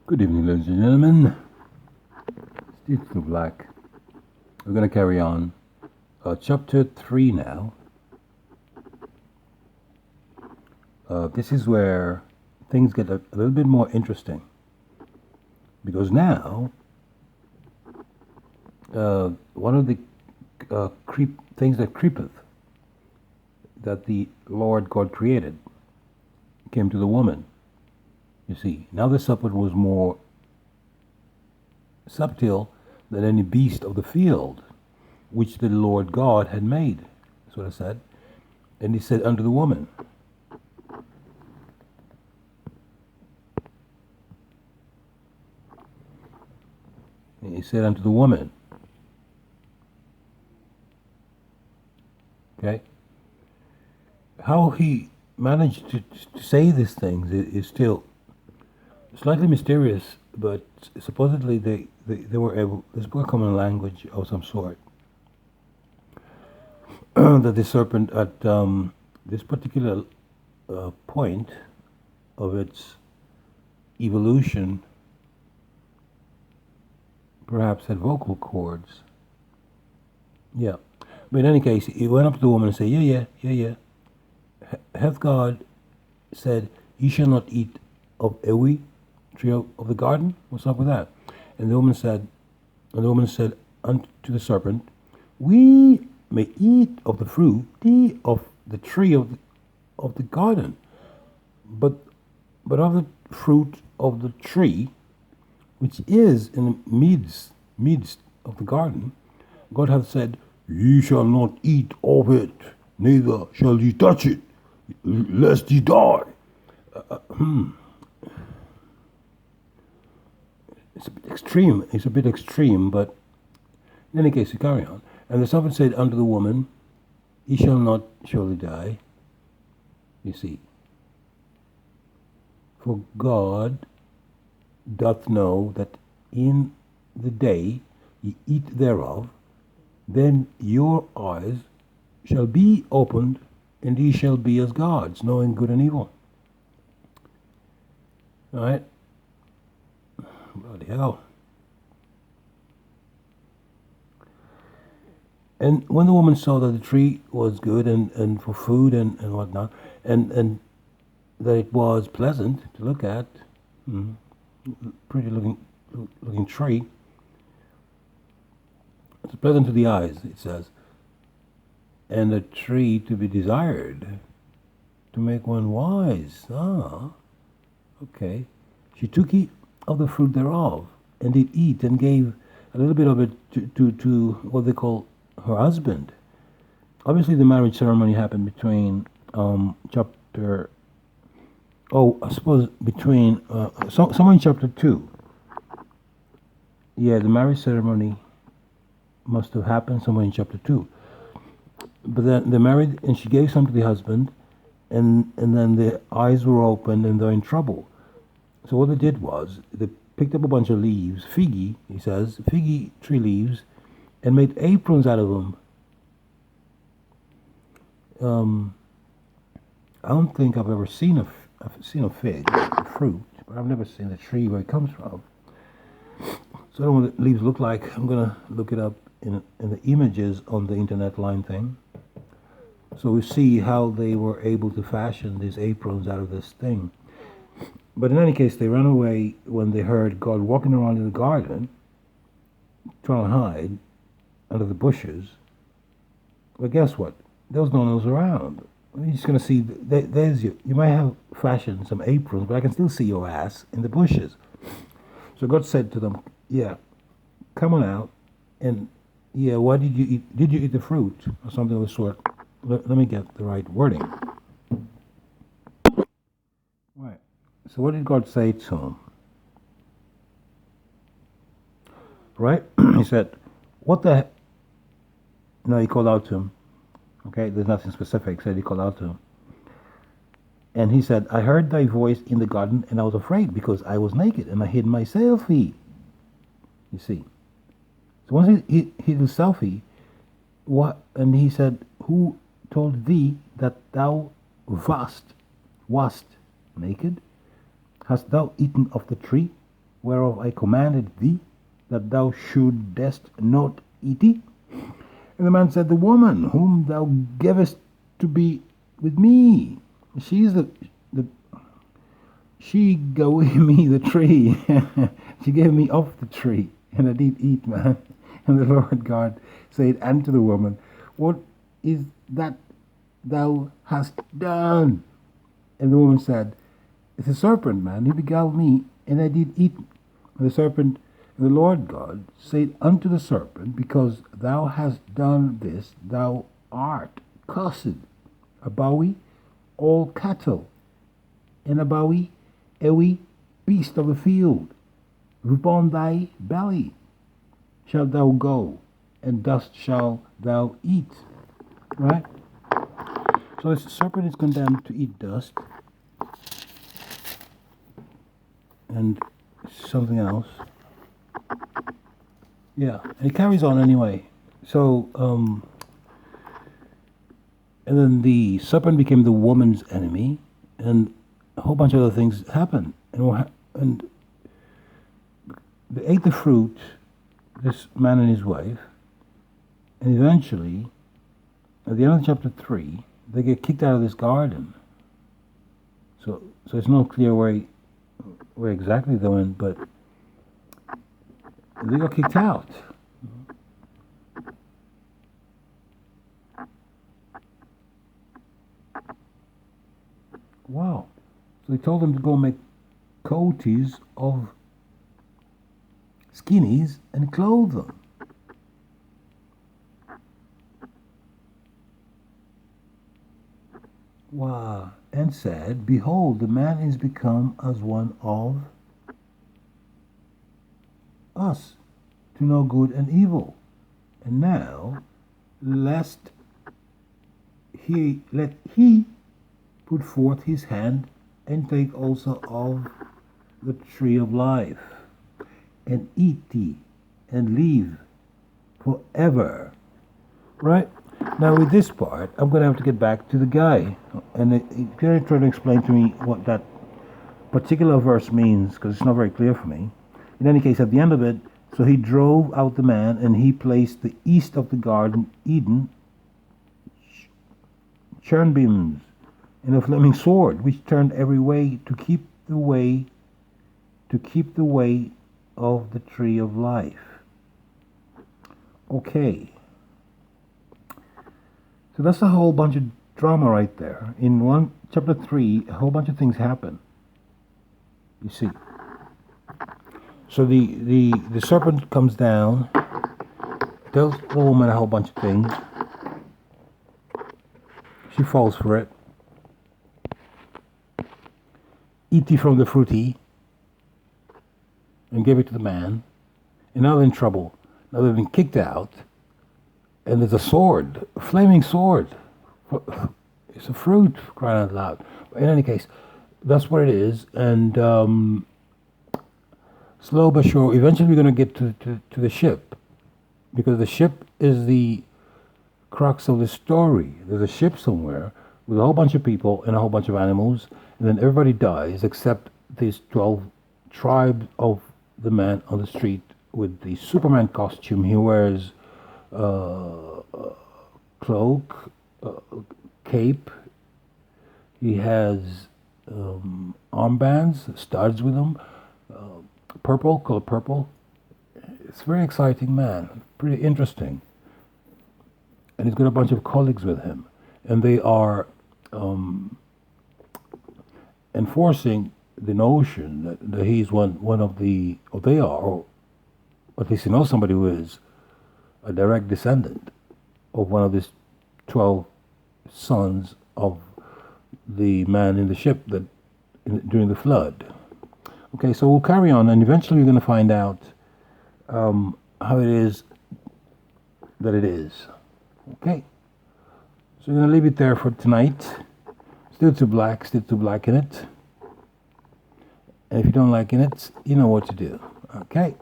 Good evening, ladies and gentlemen. Steve Tooblack. We're going to carry on. Chapter 3 now. This is where things get a little bit more interesting. Because now, one of the things that creepeth, that the Lord God created, came to the woman. You see, now the serpent was more subtle than any beast of the field, which the Lord God had made. That's what I said. And he said unto the woman, okay? How he managed to say these things is still slightly mysterious, but supposedly they were able, this was a common language of some sort, that the serpent at this particular point of its evolution perhaps had vocal cords. Yeah. But in any case, he went up to the woman and said, yeah. Hath God said, ye shall not eat of every tree of the garden? What's up with that? And the woman said unto the serpent, we may eat of the fruit of the tree of the garden, but of the fruit of the tree which is in the midst of the garden, God hath said, ye shall not eat of it, neither shall ye touch it, lest ye die. It's a bit extreme. It's a bit extreme, but in any case, we carry on. And the serpent said unto the woman, ye shall not surely die. You see, for God doth know that in the day ye eat thereof, then your eyes shall be opened, and ye shall be as gods, knowing good and evil. All right? Bloody hell. And when the woman saw that the tree was good and for food and whatnot, and that it was pleasant to look at, pretty looking tree, it's pleasant to the eyes, it says, and a tree to be desired, to make one wise. Okay. She took of the fruit thereof, and did eat, and gave a little bit of it to what they call her husband. Obviously, the marriage ceremony happened between somewhere in chapter 2. Yeah, the marriage ceremony must have happened somewhere in chapter 2. But then they married, and she gave some to the husband, and then their eyes were opened, and they're in trouble. So what they did was, they picked up a bunch of leaves, figgy tree leaves, and made aprons out of them. I don't think I've ever seen a fig, a fruit, but I've never seen the tree where it comes from. So I don't know what the leaves look like. I'm gonna look it up in the images on the internet line thing. So we see how they were able to fashion these aprons out of this thing. But in any case, they ran away when they heard God walking around in the garden, trying to hide under the bushes. But guess what? There was no one else around. You're just going to see, there's you. You might have fashioned some aprons, but I can still see your ass in the bushes. So God said to them, yeah, come on out, and yeah, what did you eat? Did you eat the fruit? Or something of the sort. Let me get the right wording. Right. So what did God say to him? Right? He said, what the... No, he called out to him. Okay, there's nothing specific, said he called out to him. And he said, I heard thy voice in the garden, and I was afraid, because I was naked, and I hid myself. You see. So once he hid himself, what? And he said, who told thee that thou wast naked? Hast thou eaten of the tree whereof I commanded thee, that thou shouldest not eat it? And the man said, The woman whom thou gavest to be with me, she gave me the tree. She gave me off the tree, and I did eat, man. And the Lord God said unto the woman, What is that thou hast done? And the woman said, It's a serpent, man. He beguiled me, and I did eat. And the Lord God said unto the serpent, Because thou hast done this, thou art cursed above all cattle, and above every beast of the field. Upon thy belly shalt thou go, and dust shalt thou eat. Right? So the serpent is condemned to eat dust. And something else. Yeah, and it carries on anyway. So, and then the serpent became the woman's enemy, and a whole bunch of other things happened. And they ate the fruit, this man and his wife, and eventually, at the end of chapter 3, they get kicked out of this garden. So it's not clear where exactly they went, but they got kicked out. Wow. So they told them to go make coaties of skinnies and clothe them. Wow. And said, Behold, the man is become as one of us, to know good and evil. And now, let he put forth his hand and take also of the tree of life, and eat ye, and live forever. Right? Now with this part, I'm going to have to get back to the guy, and he's going to try to explain to me what that particular verse means, because it's not very clear for me. In any case, at the end of it, so he drove out the man, and he placed the east of the garden Eden cherubims and a flaming sword, which turned every way to keep the way of the tree of life. Okay. So that's a whole bunch of drama right there. In chapter 3, a whole bunch of things happen. You see. So the serpent comes down, tells the woman a whole bunch of things. She falls for it. Eat ye from the fruity, and gave it to the man. And now they're in trouble. Now they've been kicked out. And there's a sword, a flaming sword. It's a fruit, crying out loud. But in any case, that's what it is. And slow but sure, eventually we're going to get to the ship. Because the ship is the crux of the story. There's a ship somewhere with a whole bunch of people and a whole bunch of animals. And then everybody dies except these 12 tribes of the man on the street with the Superman costume. He wears cloak, cape. He has armbands, studs with them, purple, color purple. It's a very exciting man, pretty interesting. And he's got a bunch of colleagues with him, and they are enforcing the notion that he's one of the, or they are, or at least you know somebody who is a direct descendant of one of these 12 sons of the man in the ship during the flood. Okay, so we'll carry on, and eventually we're going to find out how it is that it is. Okay, so we're going to leave it there for tonight. Still too black in it. And if you don't like it, you know what to do. Okay.